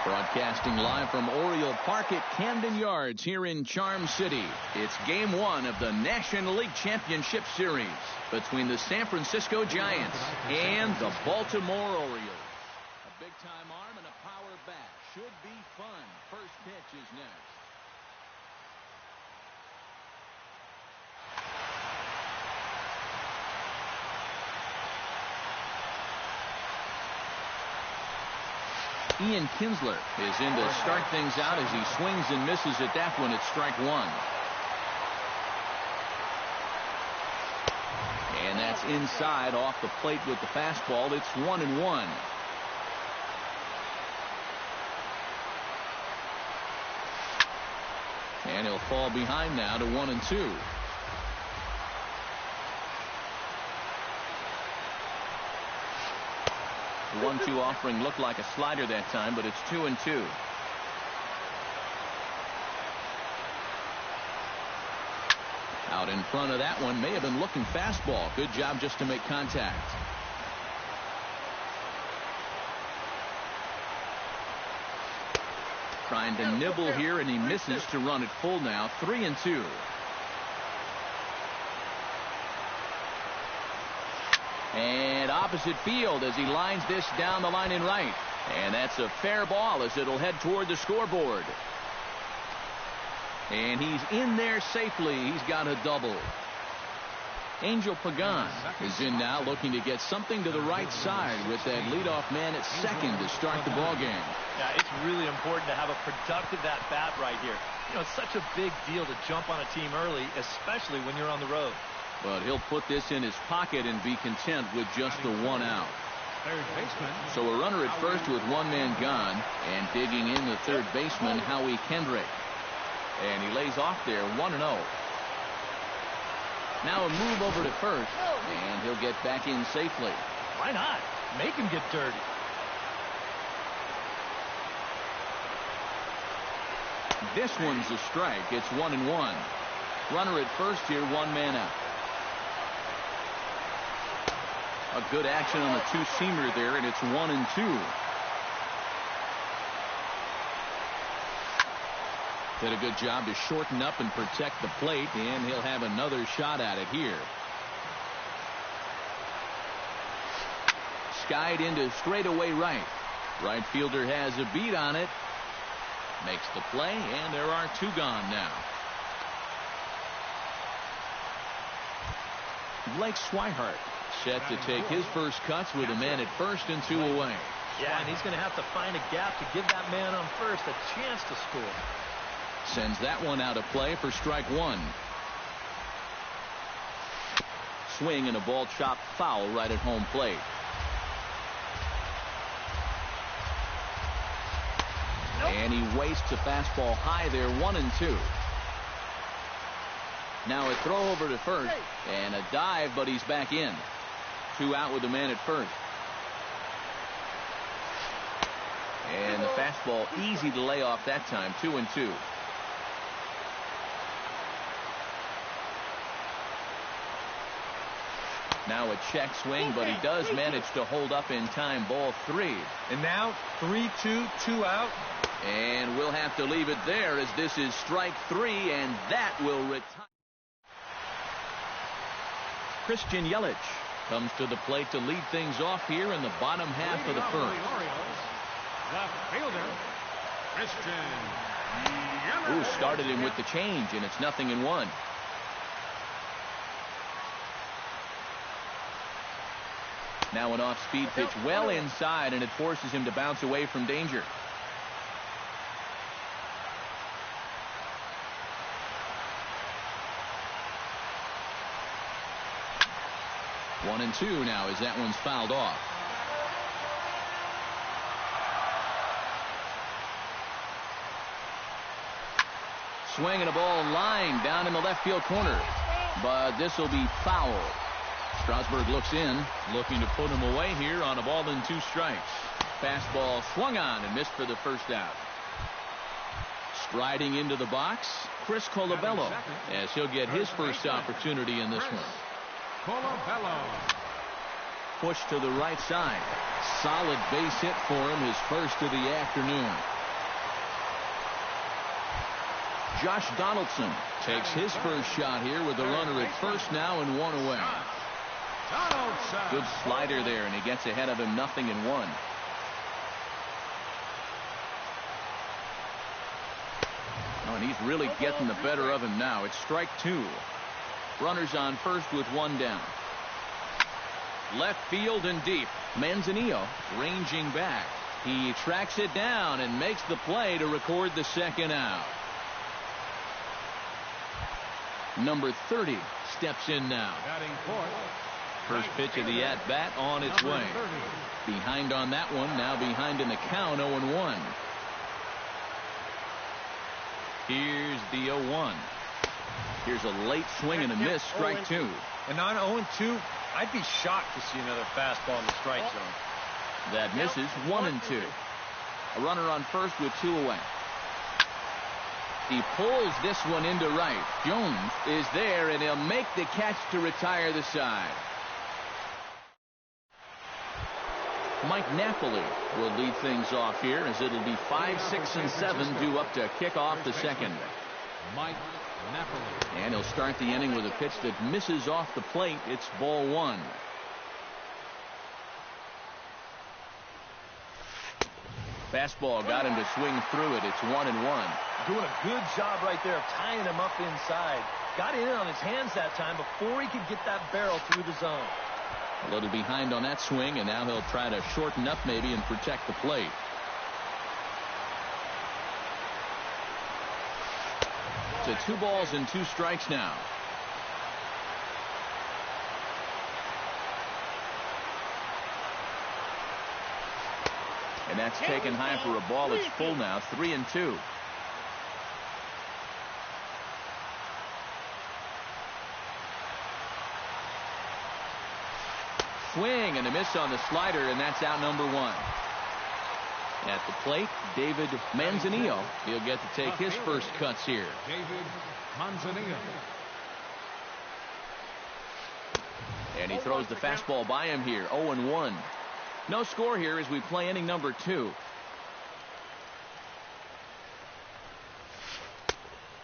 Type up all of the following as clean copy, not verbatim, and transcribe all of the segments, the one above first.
Broadcasting live from Oriole Park at Camden Yards here in Charm City. It's Game 1 of the National League Championship Series between the San Francisco Giants and the Baltimore Orioles. A big-time arm and a power bat. Should be fun. First pitch is next. Ian Kinsler is in to start things out as he swings and misses at that one at strike one. And that's inside off the plate with the fastball. It's 1-1. And he'll fall behind now to 1-2. 1-2 offering looked like a slider that time, but it's 2-2. Out in front of that one, may have been looking fastball. Good job just to make contact. Trying to nibble here, and he misses to run it full now. 3-2. And opposite field as he lines this down the line in right. And that's a fair ball as it'll head toward the scoreboard. And he's in there safely. He's got a double. Angel Pagan is in now, looking to get something to the right side with that leadoff man at second to start the ball game. Yeah, it's really important to have a productive at-bat right here. You know, it's such a big deal to jump on a team early, especially when you're on the road. But he'll put this in his pocket and be content with just the one out. Third baseman. So a runner at first with one man gone, and digging in the third baseman, Howie Kendrick. And he lays off there, 1-0. Now a move over to first, and he'll get back in safely. Why not? Make him get dirty. This one's a strike. It's 1-1. Runner at first here, one man out. A good action on the two-seamer there, and it's 1-2. Did a good job to shorten up and protect the plate, and he'll have another shot at it here. Skied into straightaway right. Right fielder has a beat on it. Makes the play, and there are two gone now. Blake Swihart set to take his first cuts with a man at first and two away. Yeah, and he's going to have to find a gap to give that man on first a chance to score. Sends that one out of play for strike one. Swing and a ball chopped foul right at home plate. And he wastes a fastball high there, 1-2. Now a throw over to first and a dive, but he's back in. Two out with the man at first. And the fastball easy to lay off that time, 2-2. Now a check swing, but he does manage to hold up in time, ball three. And now 3-2, two out. And we'll have to leave it there as this is strike three, and that will retire. Christian Yelich comes to the plate to lead things off here in the bottom half of the first. The fielder, Christian Yelich. Ooh, started him with the change, and it's 0-1. Now an off-speed pitch well inside, and it forces him to bounce away from danger. One and two now as that one's fouled off. Swing and a ball line down in the left field corner. But this will be foul. Strasburg looks in, looking to put him away here on a ball and two strikes. Fastball swung on and missed for the first out. Striding into the box, Chris Colabello, as he'll get his first opportunity in this one. Colabello. Push to the right side. Solid base hit for him, his first of the afternoon. Josh Donaldson takes his first shot here with the runner at first now and one away. Good slider there, and he gets ahead of him 0-1. Oh, and he's really getting the better of him now. It's strike 2. Runners on first with one down. Left field and deep. Manzanillo ranging back. He tracks it down and makes the play to record the second out. Number 30 steps in now. First pitch of the at-bat on its way. Behind on that one. Now behind in the count, 0-1. Here's the 0-1. Here's a late swing and a miss, strike 2. And on 0-2, I'd be shocked to see another fastball in the strike zone. That misses, 1-2. A runner on first with 2 away. He pulls this one into right. Jones is there, and he'll make the catch to retire the side. Mike Napoli will lead things off here, as it'll be 5, 6, and 7 due up to kick off the second. Mike Napoli. And he'll start the inning with a pitch that misses off the plate. It's ball 1. Fastball got him to swing through it. It's 1-1. Doing a good job right there of tying him up inside. Got it in on his hands that time before he could get that barrel through the zone. A little behind on that swing, and now he'll try to shorten up maybe and protect the plate. To 2 balls and 2 strikes now. And that's taken high for a ball. It's full now, 3-2. Swing and a miss on the slider, and that's out number 1. At the plate, David Manzanillo. He'll get to take his first cuts here. David Manzanillo. And he throws the fastball by him here, 0-1. No score here as we play inning number 2.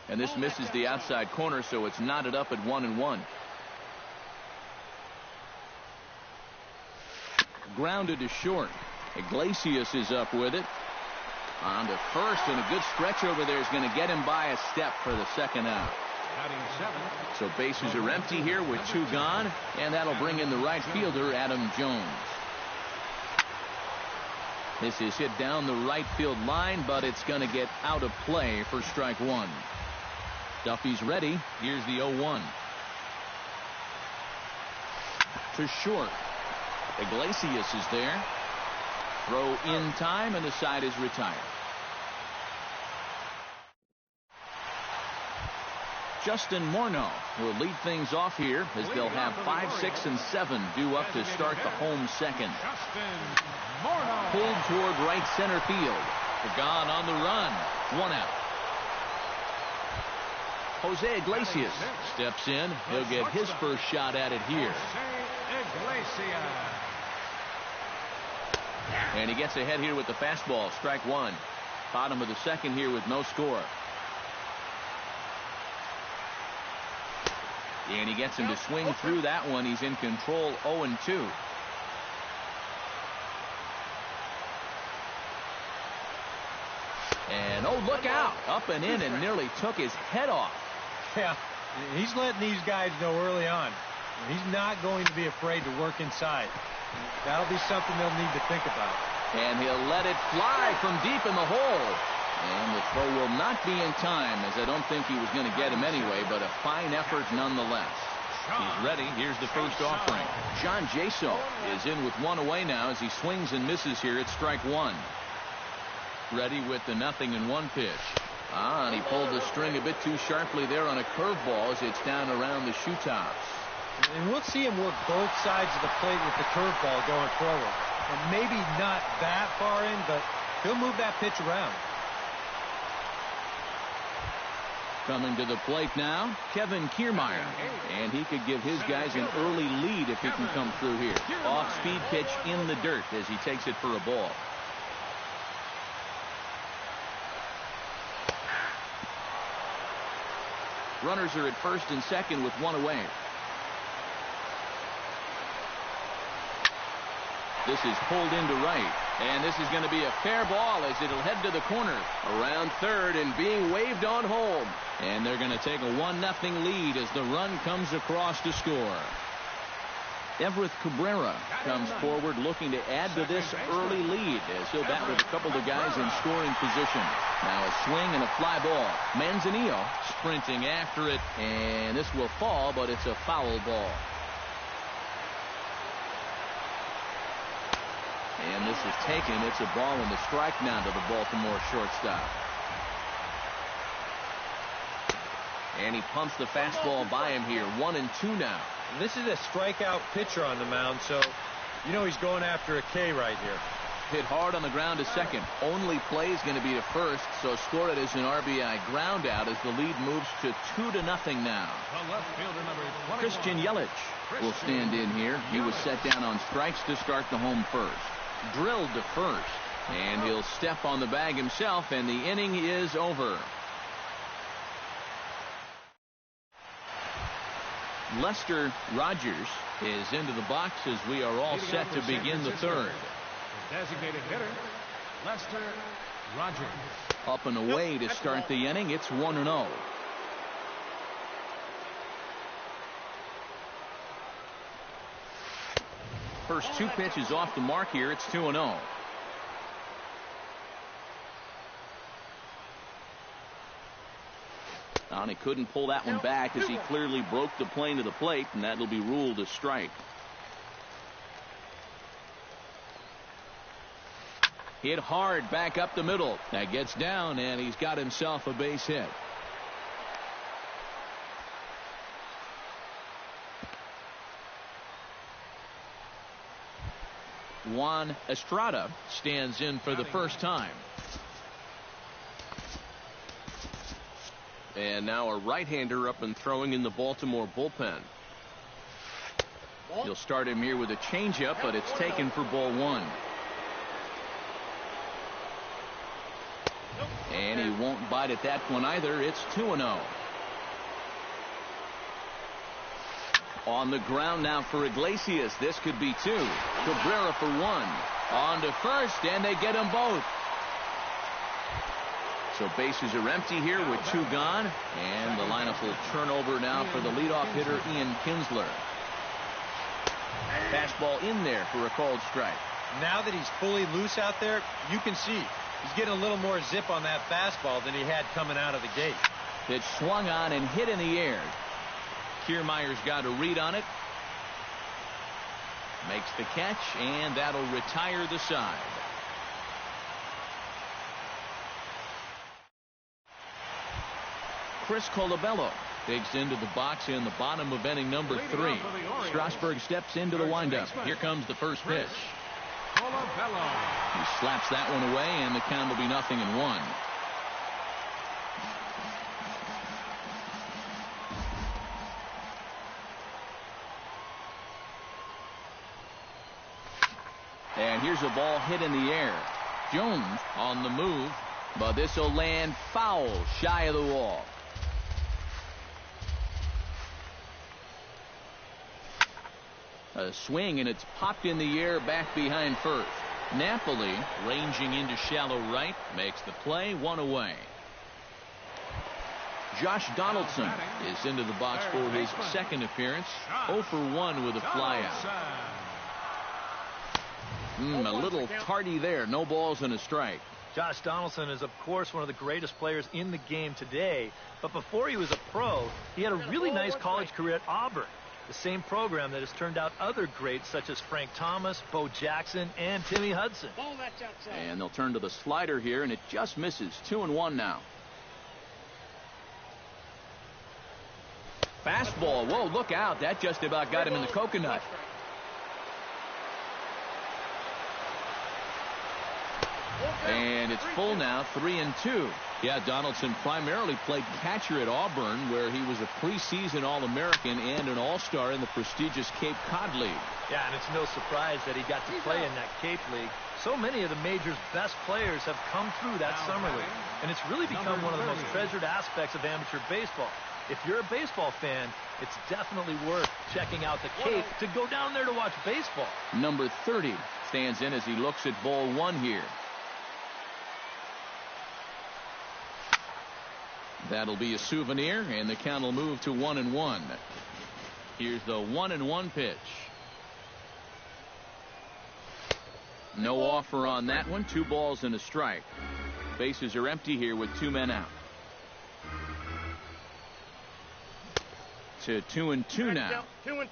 And this misses the outside corner, so it's knotted up at 1-1. Grounded to short. Iglesias is up with it. On to first, and a good stretch over there is going to get him by a step for the second out. So bases are empty here with 2 gone, and that'll bring in the right fielder, Adam Jones. This is hit down the right field line, but it's going to get out of play for strike 1. Duffy's ready. Here's the 0-1. To short. Iglesias is there. Throw in time, and the side is retired. Justin Morneau will lead things off here as they'll have 5, 6, and 7 due up to start the home second. Pulled toward right center field. Gone on the run. 1 out. Jose Iglesias steps in. He'll get his first shot at it here. And he gets ahead here with the fastball. Strike 1. Bottom of the second here with no score. And he gets him to swing through that one. He's in control, 0-2. And oh, look out. Up and in and nearly took his head off. Yeah, he's letting these guys know early on. He's not going to be afraid to work inside. That'll be something they'll need to think about. And he'll let it fly from deep in the hole. And the throw will not be in time, as I don't think he was going to get him anyway, but a fine effort nonetheless. He's ready. Here's the first offering. John Jaso is in with 1 away now as he swings and misses here at strike 1. Ready with the 0-1 pitch. And he pulled the string a bit too sharply there on a curveball as it's down around the shoe tops. And we'll see him work both sides of the plate with the curveball going forward. And maybe not that far in, but he'll move that pitch around. Coming to the plate now, Kevin Kiermaier. And he could give his guys an early lead if he can come through here. Off-speed pitch in the dirt as he takes it for a ball. Runners are at first and second with one away. This is pulled into right, and this is going to be a fair ball as it'll head to the corner. Around third and being waved on home. And they're going to take a 1-0 lead as the run comes across to score. Everett Cabrera comes forward looking to add to this early lead as he'll bat with a couple of guys in scoring position. Now a swing and a fly ball. Manzanillo sprinting after it, and this will fall, but it's a foul ball. And this is taken. It's a ball and a strike now to the Baltimore shortstop. And he pumps the fastball by him here. 1-2 now. And this is a strikeout pitcher on the mound, so you know he's going after a K right here. Hit hard on the ground to second. Only play is going to be to first, so score it as an RBI ground out as the lead moves to 2-0 now. Christian Yelich will stand in here. He was set down on strikes to start the home first. Drilled to first, and he'll step on the bag himself, and the inning is over. Lester Rogers is into the box as we are all set to begin the third. The designated hitter, Lester Rogers. Up and away to start the inning. It's 1-0. First two pitches off the mark here. It's 2-0. And he couldn't pull that one back as he clearly broke the plane to the plate, and that'll be ruled a strike. Hit hard back up the middle. That gets down, and he's got himself a base hit. Juan Estrada stands in for the first time. And now a right-hander up and throwing in the Baltimore bullpen. He'll start him here with a changeup, but it's taken for ball one. And he won't bite at that one either. It's 2-0. On the ground now for Iglesias. This could be two. Cabrera for one. On to first, and they get them both. So bases are empty here with two gone, and the lineup will turn over now for the leadoff hitter, Ian Kinsler. Fastball in there for a called strike. Now that he's fully loose out there, you can see he's getting a little more zip on that fastball than he had coming out of the gate. It swung on and hit in the air. Kiermaier's got a read on it. Makes the catch, and that'll retire the side. Chris Colabello digs into the box in the bottom of inning number 3. Strasburg steps into the windup. Here comes the first pitch. He slaps that one away, and the count will be 0-1. And here's a ball hit in the air. Jones on the move, but this will land foul shy of the wall. A swing, and it's popped in the air back behind first. Napoli ranging into shallow right makes the play, one away. Josh Donaldson is into the box for his second appearance. 0 for 1 with a flyout. A little tardy there. No balls and a strike. Josh Donaldson is, of course, one of the greatest players in the game today. But before he was a pro, he had a really nice college career at Auburn. The same program that has turned out other greats such as Frank Thomas, Bo Jackson, and Timmy Hudson. And they'll turn to the slider here, and it just misses. 2-1 now. Fastball. Whoa, look out. That just about got him in the coconut. And it's full now, 3-2. Yeah, Donaldson primarily played catcher at Auburn, where he was a preseason All-American and an All-Star in the prestigious Cape Cod League. Yeah, and it's no surprise that he got to play in that Cape League. So many of the major's best players have come through that summer league, and it's really become one of the most treasured aspects of amateur baseball. If you're a baseball fan, it's definitely worth checking out the Cape to go down there to watch baseball. Number 30 stands in as he looks at ball one here. That'll be a souvenir, and the count will move to 1-1. Here's the 1-1 pitch. No offer on that one. 2 balls and a strike. Bases are empty here with 2 men out. To 2-2 now. 2-2.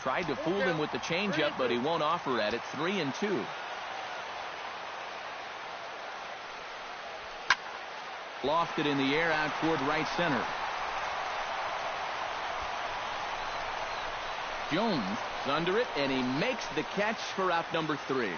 Tried to fool him with the changeup, but he won't offer at it. 3-2. Lofted in the air out toward right center. Jones is under it, and he makes the catch for out number 3.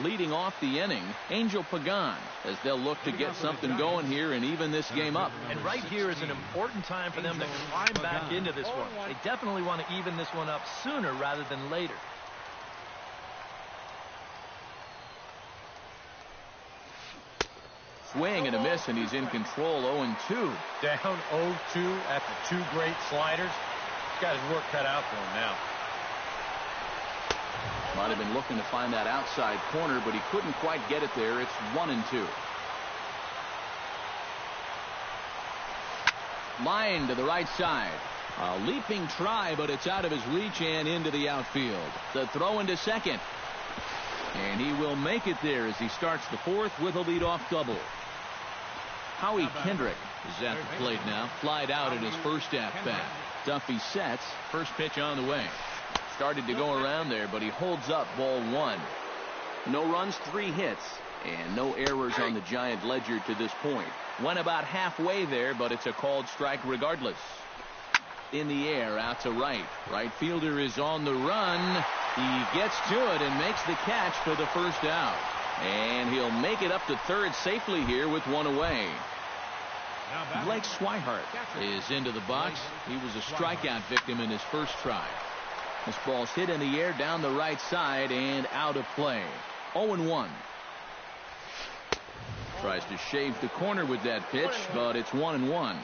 Leading off the inning, Angel Pagan, as they'll look to get something going here and even this game up. And right here is an important time for them to climb back into this one. They definitely want to even this one up sooner rather than later. Swing and a miss, and he's in control. 0-2. Down 0-2 after 2 great sliders. He's got his work cut out for him now. Might have been looking to find that outside corner, but he couldn't quite get it there. It's 1-2. Line to the right side. A leaping try, but it's out of his reach and into the outfield. The throw into second. And he will make it there as he starts the 4th with a leadoff double. Howie Kendrick is at the plate now. Flied out at his first at-bat. Duffy sets. First pitch on the way. Started to go around there, but he holds up ball 1. No runs, 3 hits, and no errors on the Giant ledger to this point. Went about halfway there, but it's a called strike regardless. In the air, out to right. Right fielder is on the run. He gets to it and makes the catch for the first out. And he'll make it up to 3rd safely here with 1 away. Blake Swihart is into the box. He was a strikeout victim in his first try. This ball's hit in the air down the right side and out of play. 0-1. Tries to shave the corner with that pitch, but it's 1-1.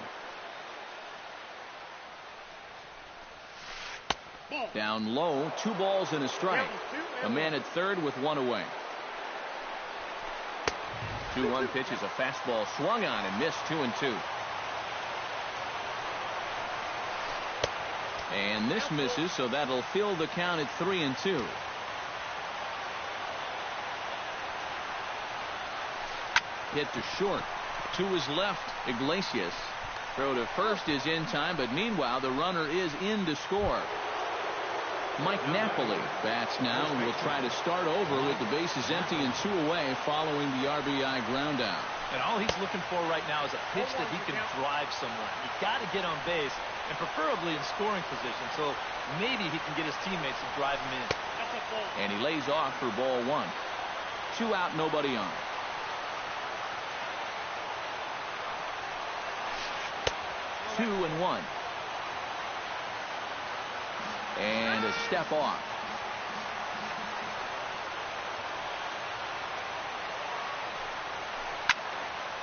Down low, 2 balls and a strike. A man at 3rd with 1 away. 2-1 pitch is a fastball swung on and missed. 2-2. And this misses, so that'll fill the count at 3-2. Hit to short. To his left, Iglesias. Throw to first is in time, but meanwhile the runner is in to score. Mike Napoli bats now and will try to start over with the bases empty and 2 away following the RBI ground out. And all he's looking for right now is a pitch that he can drive somewhere. He's got to get on base, and preferably in scoring position, so maybe he can get his teammates to drive him in. And he lays off for ball 1. 2 out, nobody on. Two and 1. And a step off.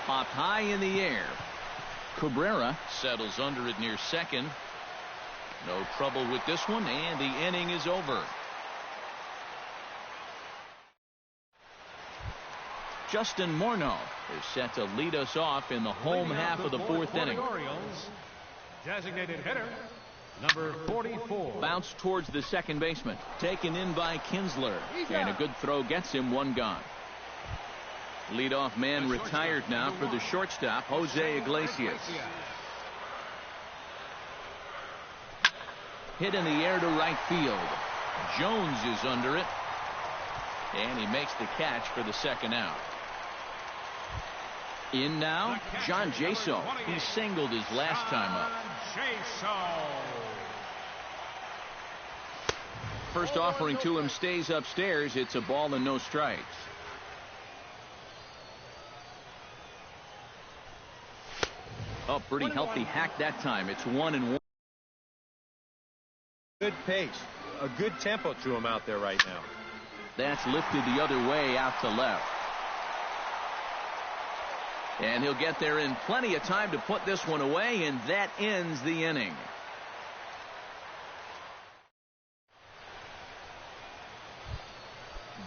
Popped high in the air. Cabrera settles under it near second. No trouble with this one, and the inning is over. Justin Morneau is set to lead us off in the home half of the 4th inning. Orioles, designated hitter, number 44. Bounce towards the second baseman. Taken in by Kinsler. And a good throw gets him 1 gone. Leadoff man retired now for the shortstop, Jose Iglesias. Hit in the air to right field. Jones is under it. And he makes the catch for the 2nd out. In now, John Jaso. He singled his last time up. First offering to him stays upstairs. It's a ball and no strikes. Oh, pretty healthy hack that time. It's 1-1. Good pace. a good tempo to him out there right now. That's lifted the other way out to left. And he'll get there in plenty of time to put this one away, and that ends the inning.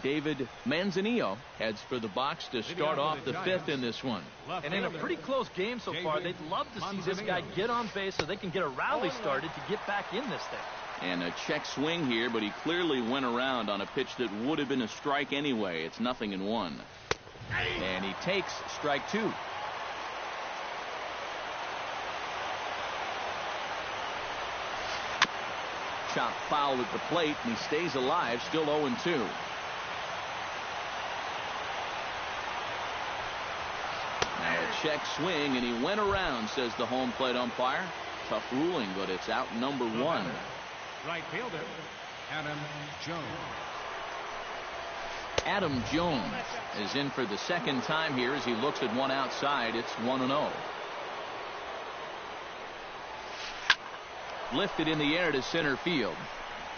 David Manzanillo heads for the box to start off the fifth in this one. And in a pretty close game so far, they'd love to see this guy get on base so they can get a rally started to get back in this thing. And a check swing here, but he clearly went around on a pitch that would have been a strike anyway. It's 0-1. And he takes strike two. Chop foul at the plate, and he stays alive, still 0-2. Now a check swing, and he went around, says the home plate umpire. Tough ruling, but it's out number one. Right fielder, Adam Jones. Adam Jones is in for the second time here as he looks at one outside. It's 1-0. Lifted in the air to center field.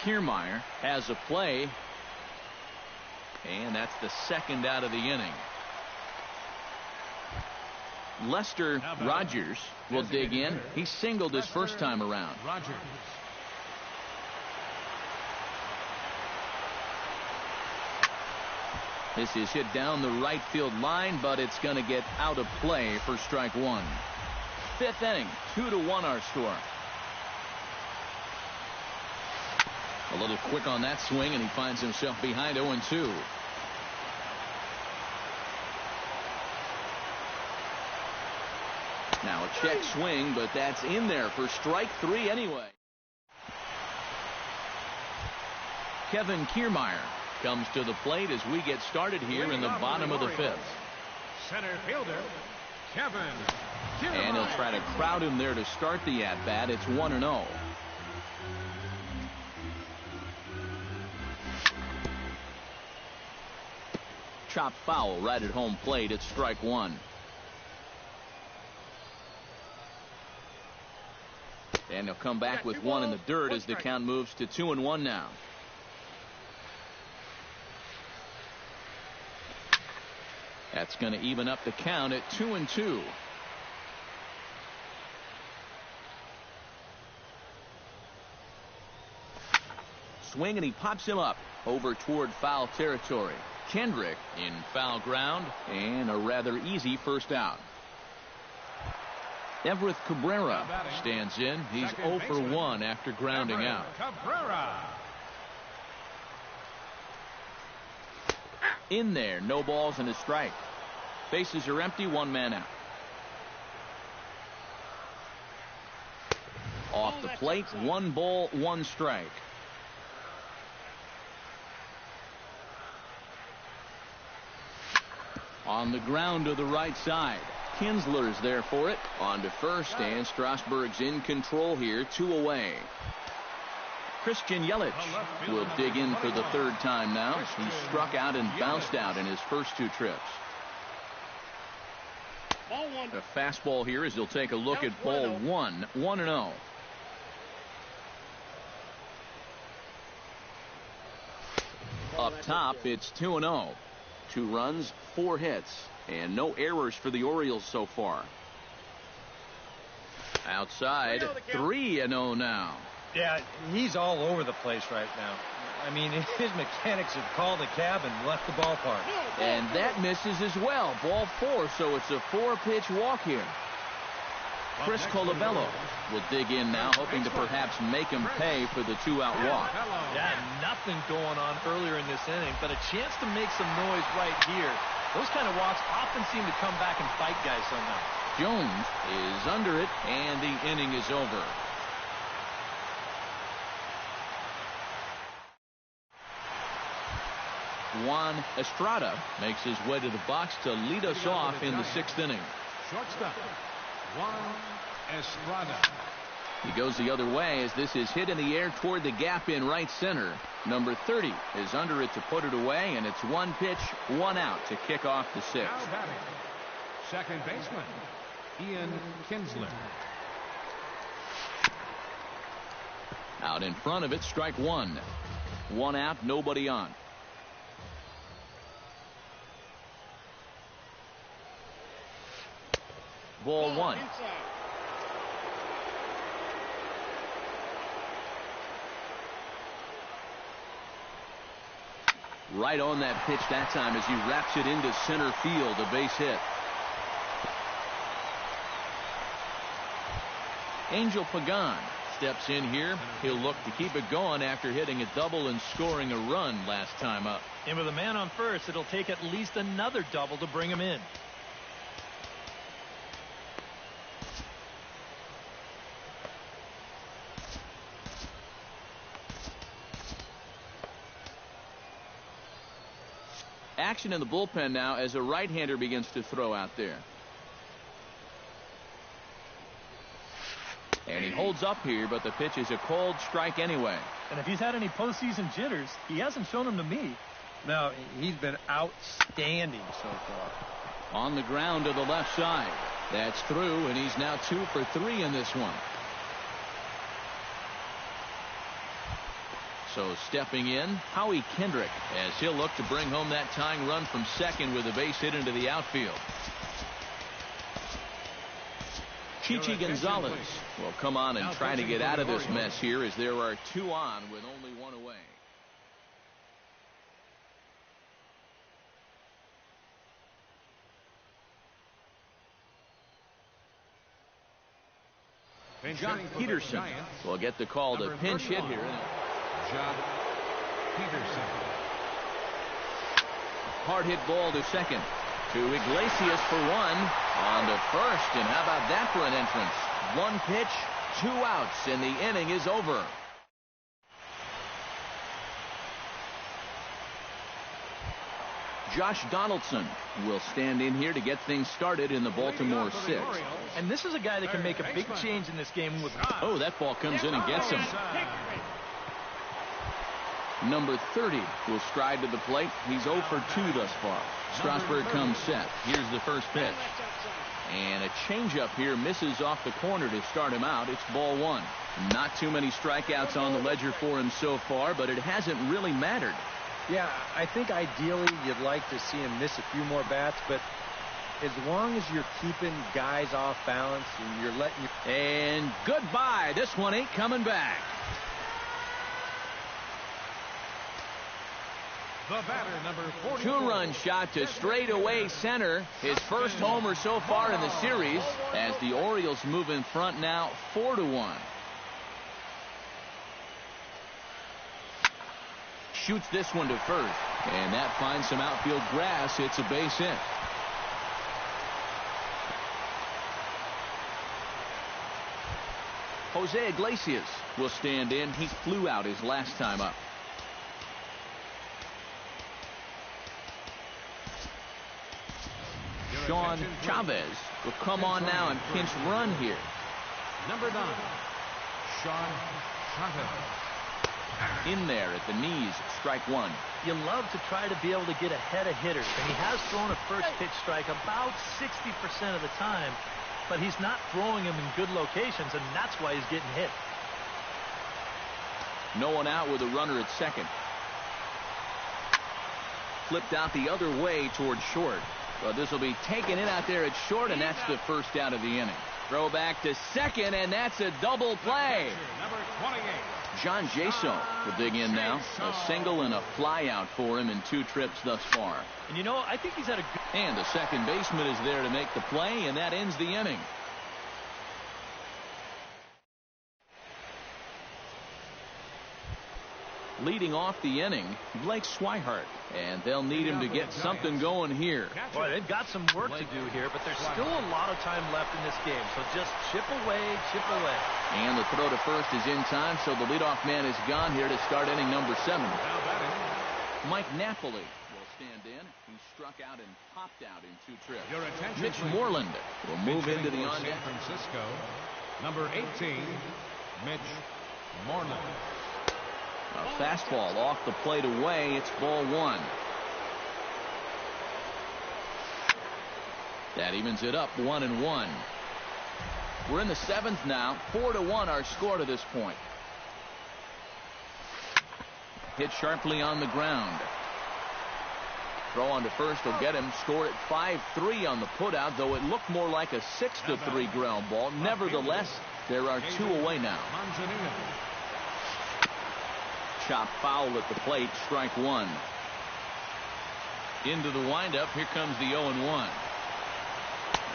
Kiermaier has a play, and that's the second out of the inning. Lester Rogers will dig in. He singled his first time around. Rogers. This is hit down the right field line, but it's going to get out of play for strike one. Fifth inning, 2-1 our score. A little quick on that swing, and he finds himself behind 0-2. Now a check swing, but that's in there for strike three anyway. Kevin Kiermaier comes to the plate as we get started here in the bottom of the fifth. Center fielder, Kevin Kiermaier. And he'll try to crowd him there to start the at-bat. It's 1-0. Chopped foul right at home plate. It's strike one. And he'll come back with one in the dirt as the count moves to 2-1 now. That's going to even up the count at 2-2. Swing, and he pops him up over toward foul territory. Kendrick in foul ground, and a rather easy first out. Everett Cabrera stands in. He's 0 for 1 after grounding out. Cabrera. In there, no balls and a strike. Bases are empty, one man out. Off the plate, 1 ball, 1 strike. On the ground to the right side. Kinsler's there for it. On to first, and Strasburg's in control here, 2 away. Christian Yelich will dig in for the third time now. He struck out and bounced out in his first 2 trips. A fastball here as he'll take a look at ball 1, 1-0. Up top, it's 2-0. 2 runs, 4 hits, and no errors for the Orioles so far. Outside, 3-0 now. Yeah, he's all over the place right now. I mean, his mechanics have called a cab and left the ballpark. And that misses as well. Ball 4, so it's a 4-pitch walk here. Chris Colabello will dig in now, hoping to perhaps make him pay for the 2-out walk. Yeah, nothing going on earlier in this inning, but a chance to make some noise right here. Those kind of walks often seem to come back and bite guys somehow. Jones is under it, and the inning is over. Juan Estrada makes his way to the box to lead us off in the 6th inning. Shortstop, Juan Estrada. He goes the other way as this is hit in the air toward the gap in right center. Number 30 is under it to put it away, and it's 1 pitch, 1 out to kick off the 6th. Now batting, second baseman, Ian Kinsler. Out in front of it, strike one. One out, nobody on. Ball one. Right on that pitch that time as he wraps it into center field, a base hit. Angel Pagan steps in here. He'll look to keep it going after hitting a double and scoring a run last time up. And with a man on first, it'll take at least another double to bring him in. Action in the bullpen now as a right-hander begins to throw out there. And he holds up here, but the pitch is a cold strike anyway. And if he's had any postseason jitters, he hasn't shown them to me. No, he's been outstanding so far. On the ground to the left side. That's through, and he's now 2 for 3 in this one. So stepping in, Howie Kendrick, as he'll look to bring home that tying run from second with a base hit into the outfield. Chichi Gonzalez will come on and try to get out of this mess here as there are 2 on with only 1 away. John Peterson will get the call to pinch hit here. John Peterson. Hard hit ball to second. To Iglesias for 1. On to first. And how about that for an entrance? 1 pitch, 2 outs, and the inning is over. Josh Donaldson will stand in here to get things started in the Baltimore 6th. And this is a guy that can make a big change in this game with. Oh, that ball comes in and gets him. Number 30 will stride to the plate. He's 0 for 2 thus far. Strasburg comes set. Here's the first pitch. And a changeup here misses off the corner to start him out. It's ball 1. Not too many strikeouts on the ledger for him so far, but it hasn't really mattered. Yeah, I think ideally you'd like to see him miss a few more bats, but as long as you're keeping guys off balance and you're letting you... And goodbye. This one ain't coming back. The batter, number 44. 2-run shot to straightaway center. His first homer so far in the series as the Orioles move in front now 4-1. Shoots this one to first, and that finds some outfield grass. It's a base hit. Jose Iglesias will stand in. He flew out his last time up. Sean Chavez will come on now and pinch run here. Number 9, Sean Chavez. In there at the knees, strike 1. You love to try to be able to get ahead of hitters, and he has thrown a first pitch strike about 60% of the time, but he's not throwing them in good locations, and that's why he's getting hit. No one out with a runner at second. Flipped out the other way toward short. But this will be taken in out there at short, and that's the first out of the inning. Throw back to second, and that's a double play. Number 28. John Jaso will dig in now. A single and a fly out for him in 2 trips thus far. And you know, I think he's had a good... And the second baseman is there to make the play, and that ends the inning. Leading off the inning, Blake Swihart, and they'll need him to get something going here. Boy, they've got some work to do here, but there's still a lot of time left in this game, so just chip away, chip away. And the throw to first is in time, so the leadoff man is gone here to start inning number 7. Mike Napoli will stand in. He struck out and popped out in 2 trips. Mitch Moreland will move into the on deck. San Francisco, number 18, Mitch Moreland. A fastball off the plate away. It's ball 1. That evens it up 1-1. We're in the 7th now. 4-1 our score to this point. hit sharply on the ground. Throw on to first will get him. Score at 5-3 on the putout, though it looked more like a 6-3 ground ball. Nevertheless, there are 2 away now. Chop foul at the plate. Strike 1. Into the windup. Here comes the 0-1.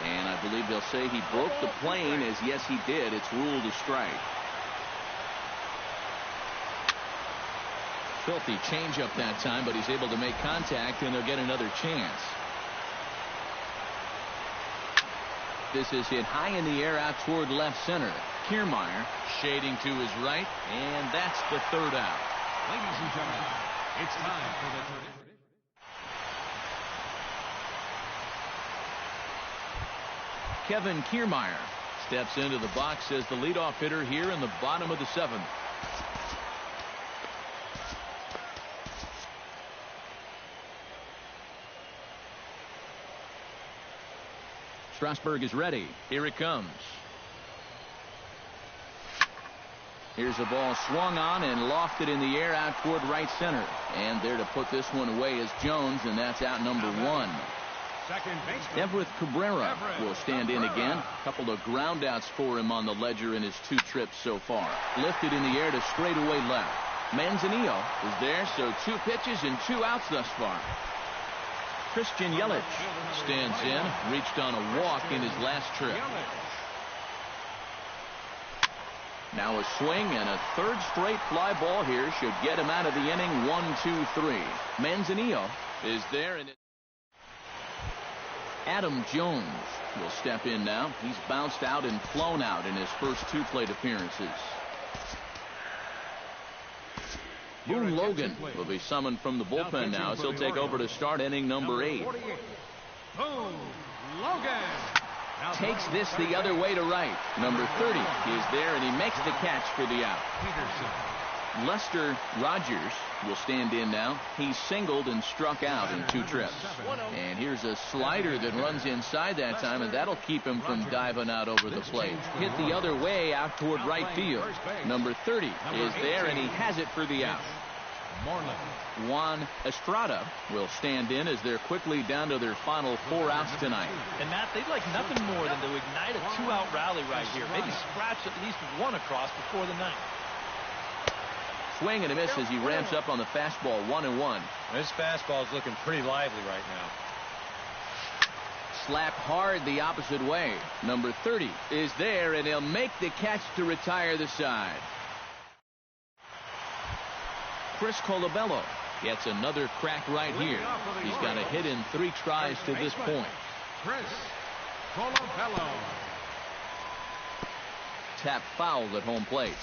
And I believe they'll say he broke the plane, as yes he did. It's ruled a strike. Filthy changeup that time, but he's able to make contact, and they'll get another chance. This is hit high in the air out toward left center. Kiermaier shading to his right, and that's the 3rd out. Ladies and gentlemen, it's time for the third. Kevin Kiermaier steps into the box as the leadoff hitter here in the bottom of the 7th. Strasburg is ready. Here it comes. Here's a ball swung on and lofted in the air out toward right center. And there to put this one away is Jones, and that's out number 1. Everett Cabrera will stand in again. A couple of groundouts for him on the ledger in his 2 trips so far. Lifted in the air to straightaway left. Manzanillo is there, so 2 pitches and 2 outs thus far. Christian Yelich stands in, reached on a walk in his last trip. Now a swing and a 3rd straight fly ball here should get him out of the inning. 1-2-3. Manzanillo is there, and Adam Jones will step in now. He's bounced out and flown out in his first 2 plate appearances. Boone Logan will be summoned from the bullpen now, so he'll take over to start inning number 8. Boone Logan Takes this the other way to right. Number 30 is there, and he makes the catch for the out. Lester Rogers will stand in now. He's singled and struck out in 2 trips. And here's a slider that runs inside that time, and that'll keep him from diving out over the plate. Hit the other way out toward right field. Number 30 is there, and he has it for the out. Juan Estrada will stand in as they're quickly down to their final 4 outs tonight. And Matt, they'd like nothing more than to ignite a 2-out rally right here. Maybe scratch at least 1 across before the 9th. Swing and a miss as he ramps up on the fastball. 1-1. This fastball is looking pretty lively right now. Slapped hard the opposite way. Number 30 is there, and he'll make the catch to retire the side. Chris Colabello gets another crack right here. He's got a hit in 3 tries to this point. Chris Colabello. Tap foul at home plate.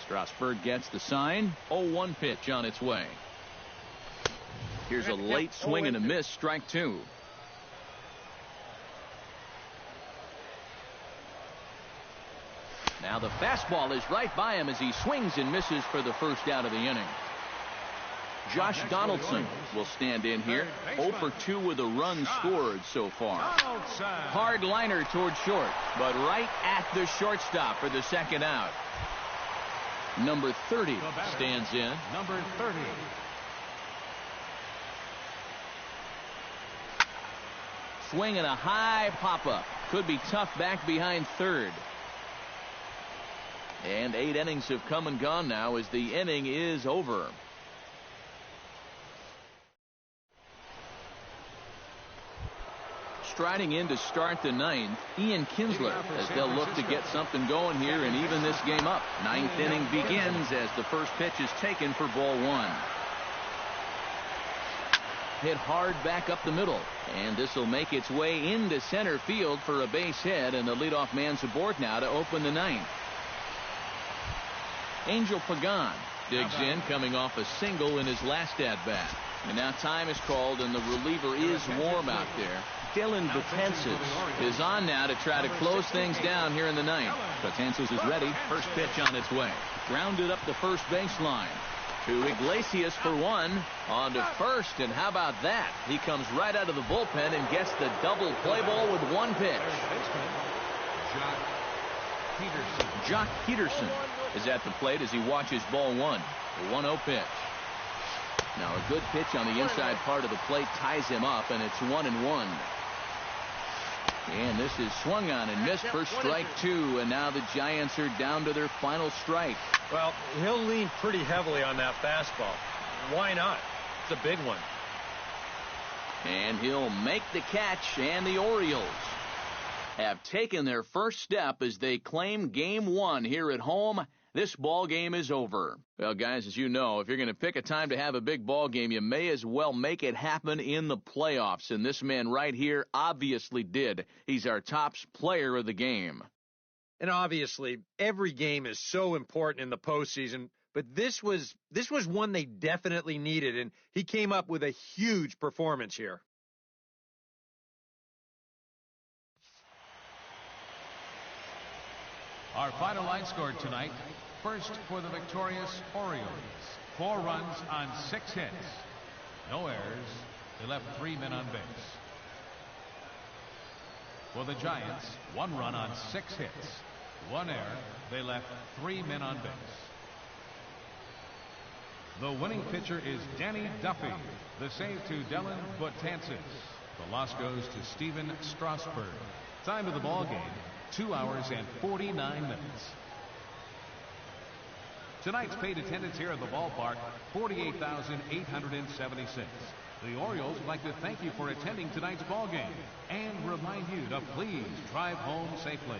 Strasburg gets the sign. 0-1 pitch on its way. Here's a late swing and a miss. Strike 2. Now the fastball is right by him as he swings and misses for the first out of the inning. Josh Donaldson will stand in here. 0 for 2 with a run scored so far. Hard liner toward short, but right at the shortstop for the second out. Number 30 stands in. Number 30. Swing and a high pop-up. Could be tough back behind third. And 8 innings have come and gone now as the inning is over. Striding in to start the 9th, Ian Kinsler, as they'll look to get something going here and even this game up. 9th inning begins as the first pitch is taken for ball 1. Hit hard back up the middle, and this will make its way into center field for a base hit, and the leadoff man's aboard now to open the 9th. Angel Pagan digs in, coming off a single in his last at-bat. And now time is called, and the reliever is warm out there. Dylan Betances is on now to try to close things down here in the 9th. Betances is ready. First pitch on its way. Grounded up the first baseline. To Iglesias for 1. On to first, and how about that? He comes right out of the bullpen and gets the double play ball with 1 pitch. Jock Peterson is at the plate as he watches ball one. The 1-0 pitch. Now a good pitch on the inside part of the plate ties him up, and it's 1-1. And this is swung on and missed for strike two, and now the Giants are down to their final strike. Well, he'll lean pretty heavily on that fastball. Why not? It's a big one. And he'll make the catch, and the Orioles have taken their first step as they claim game one here at home. This ball game is over. Well, guys, as you know, if you're going to pick a time to have a big ball game, you may as well make it happen in the playoffs. And this man right here obviously did. He's our top player of the game. And obviously, every game is so important in the postseason, but this was one they definitely needed, and he came up with a huge performance here. Our final line score tonight. First for the victorious Orioles. 4 runs on 6 hits. No errors. They left 3 men on base. For the Giants, 1 run on 6 hits. 1 error. They left 3 men on base. The winning pitcher is Danny Duffy. The save to Dylan Betances. The loss goes to Steven Strasburg. Time of the ball game, 2 hours and 49 minutes. Tonight's paid attendance here at the ballpark, 48,876. The Orioles would like to thank you for attending tonight's ball game and remind you to please drive home safely.